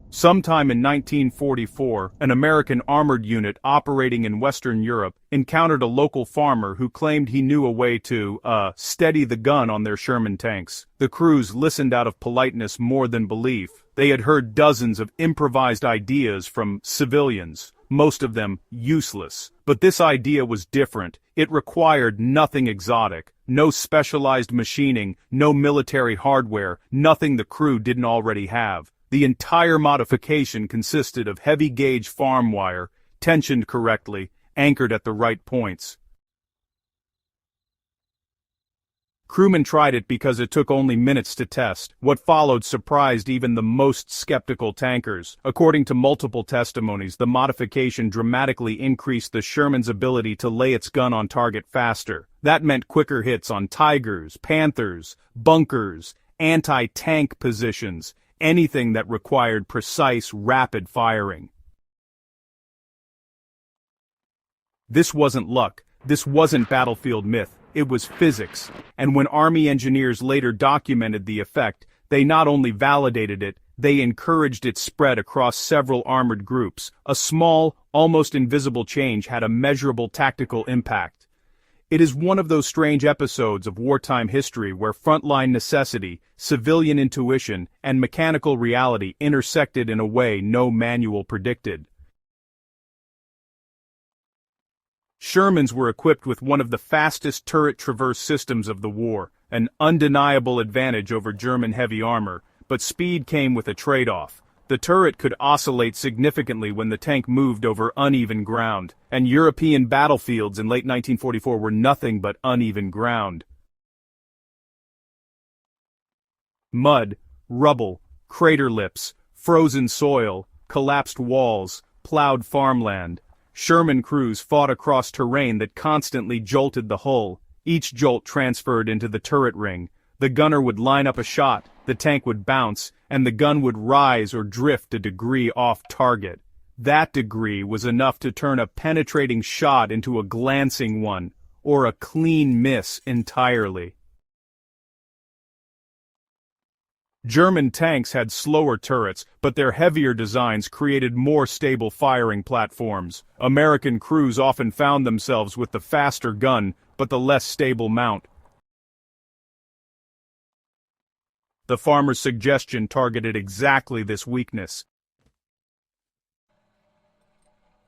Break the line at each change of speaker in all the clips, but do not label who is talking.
Sometime in 1944, an American armored unit operating in Western Europe encountered a local farmer who claimed he knew a way to, steady the gun on their Sherman tanks. The crews listened out of politeness more than belief. They had heard dozens of improvised ideas from civilians, most of them useless. But this idea was different. It required nothing exotic, no specialized machining, no military hardware, nothing the crew didn't already have. The entire modification consisted of heavy-gauge farm wire, tensioned correctly, anchored at the right points. Crewmen tried it because it took only minutes to test. What followed surprised even the most skeptical tankers. According to multiple testimonies, the modification dramatically increased the Sherman's ability to lay its gun on target faster. That meant quicker hits on Tigers, Panthers, bunkers, anti-tank positions, anything that required precise, rapid firing. This wasn't luck. This wasn't battlefield myth. It was physics. And when Army engineers later documented the effect, they not only validated it, they encouraged its spread across several armored groups. A small, almost invisible change had a measurable tactical impact. It is one of those strange episodes of wartime history where frontline necessity, civilian intuition, and mechanical reality intersected in a way no manual predicted. Shermans were equipped with one of the fastest turret traverse systems of the war, an undeniable advantage over German heavy armor, but speed came with a trade-off. The turret could oscillate significantly when the tank moved over uneven ground, and European battlefields in late 1944 were nothing but uneven ground. Mud, rubble, crater lips, frozen soil, collapsed walls, plowed farmland. Sherman crews fought across terrain that constantly jolted the hull. Each jolt transferred into the turret ring. The gunner would line up a shot, the tank would bounce, and the gun would rise or drift a degree off target. That degree was enough to turn a penetrating shot into a glancing one, or a clean miss entirely. German tanks had slower turrets, but their heavier designs created more stable firing platforms. American crews often found themselves with the faster gun, but the less stable mount. The farmer's suggestion targeted exactly this weakness.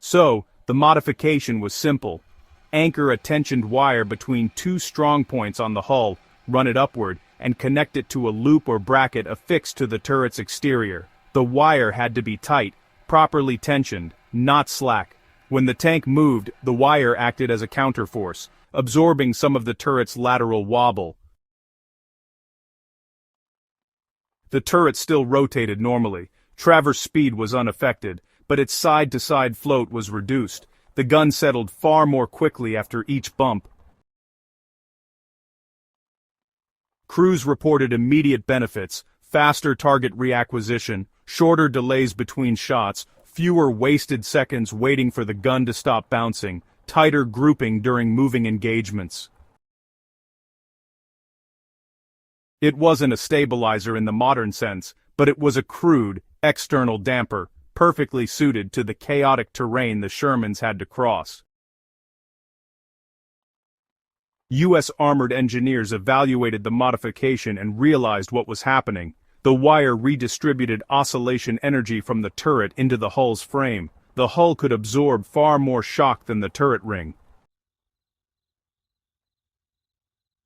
So, the modification was simple. Anchor a tensioned wire between two strong points on the hull, run it upward, and connect it to a loop or bracket affixed to the turret's exterior. The wire had to be tight, properly tensioned, not slack. When the tank moved, the wire acted as a counterforce, absorbing some of the turret's lateral wobble. The turret still rotated normally. Traverse speed was unaffected, but its side-to-side float was reduced. The gun settled far more quickly after each bump. Crews reported immediate benefits: faster target reacquisition, shorter delays between shots, fewer wasted seconds waiting for the gun to stop bouncing, tighter grouping during moving engagements. It wasn't a stabilizer in the modern sense, but it was a crude, external damper, perfectly suited to the chaotic terrain the Shermans had to cross. U.S. armored engineers evaluated the modification and realized what was happening. The wire redistributed oscillation energy from the turret into the hull's frame. The hull could absorb far more shock than the turret ring.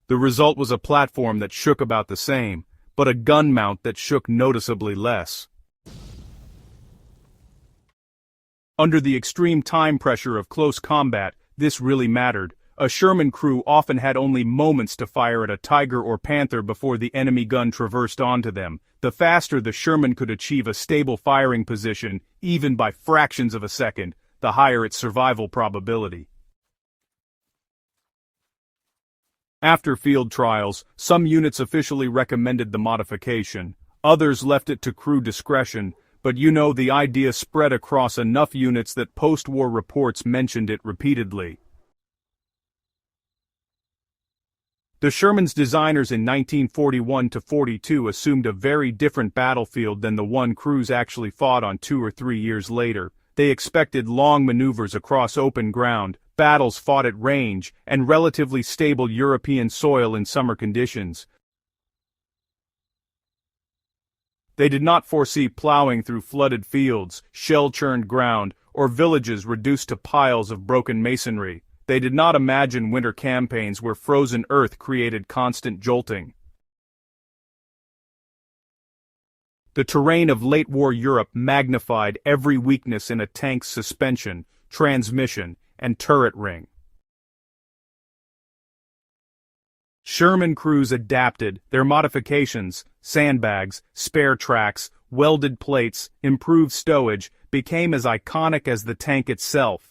The result was a platform that shook about the same, but a gun mount that shook noticeably less. Under the extreme time pressure of close combat, this really mattered. A Sherman crew often had only moments to fire at a Tiger or Panther before the enemy gun traversed onto them. The faster the Sherman could achieve a stable firing position, even by fractions of a second, the higher its survival probability. After field trials, some units officially recommended the modification. Others left it to crew discretion, but the idea spread across enough units that post-war reports mentioned it repeatedly. The Sherman's designers in 1941 to 42 assumed a very different battlefield than the one crews actually fought on 2 or 3 years later. They expected long maneuvers across open ground, battles fought at range, and relatively stable European soil in summer conditions. They did not foresee plowing through flooded fields, shell-churned ground, or villages reduced to piles of broken masonry. They did not imagine winter campaigns where frozen earth created constant jolting. The terrain of late-war Europe magnified every weakness in a tank's suspension, transmission, and turret ring. Sherman crews adapted their modifications, sandbags, spare tracks, welded plates, improved stowage, became as iconic as the tank itself.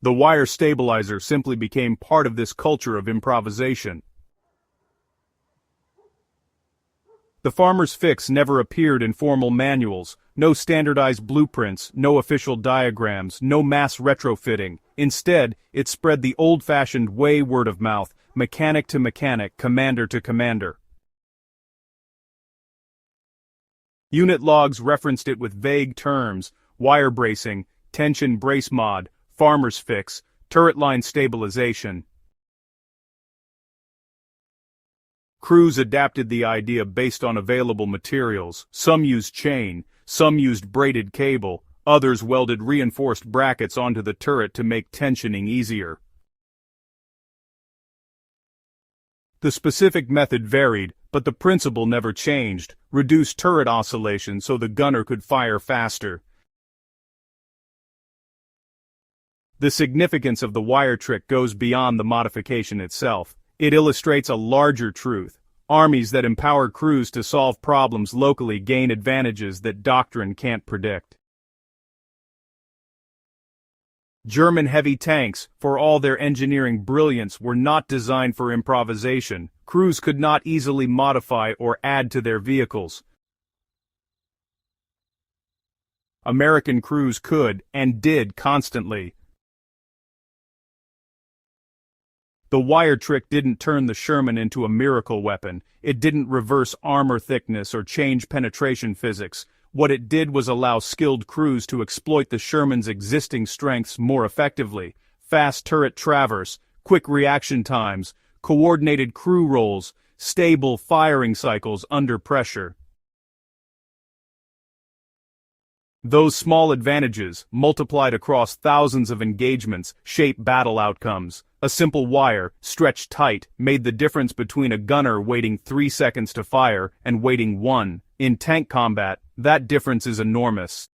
The wire stabilizer simply became part of this culture of improvisation. The farmer's fix never appeared in formal manuals, no standardized blueprints, no official diagrams, no mass retrofitting. Instead, it spread the old-fashioned way word of mouth, mechanic to mechanic, commander to commander. Unit logs referenced it with vague terms: wire bracing, tension brace mod, farmer's fix, turret line stabilization. Crews adapted the idea based on available materials. Some used chain, some used braided cable, others welded reinforced brackets onto the turret to make tensioning easier. The specific method varied, but the principle never changed: reduce turret oscillation so the gunner could fire faster. The significance of the wire trick goes beyond the modification itself. It illustrates a larger truth. Armies that empower crews to solve problems locally gain advantages that doctrine can't predict. German heavy tanks, for all their engineering brilliance, were not designed for improvisation. Crews could not easily modify or add to their vehicles. American crews could, and did constantly. The wire trick didn't turn the Sherman into a miracle weapon. It didn't reverse armor thickness or change penetration physics. What it did was allow skilled crews to exploit the Sherman's existing strengths more effectively: fast turret traverse, quick reaction times, coordinated crew rolls, stable firing cycles under pressure. Those small advantages, multiplied across thousands of engagements, shape battle outcomes. A simple wire, stretched tight, made the difference between a gunner waiting 3 seconds to fire and waiting 1. In tank combat, that difference is enormous.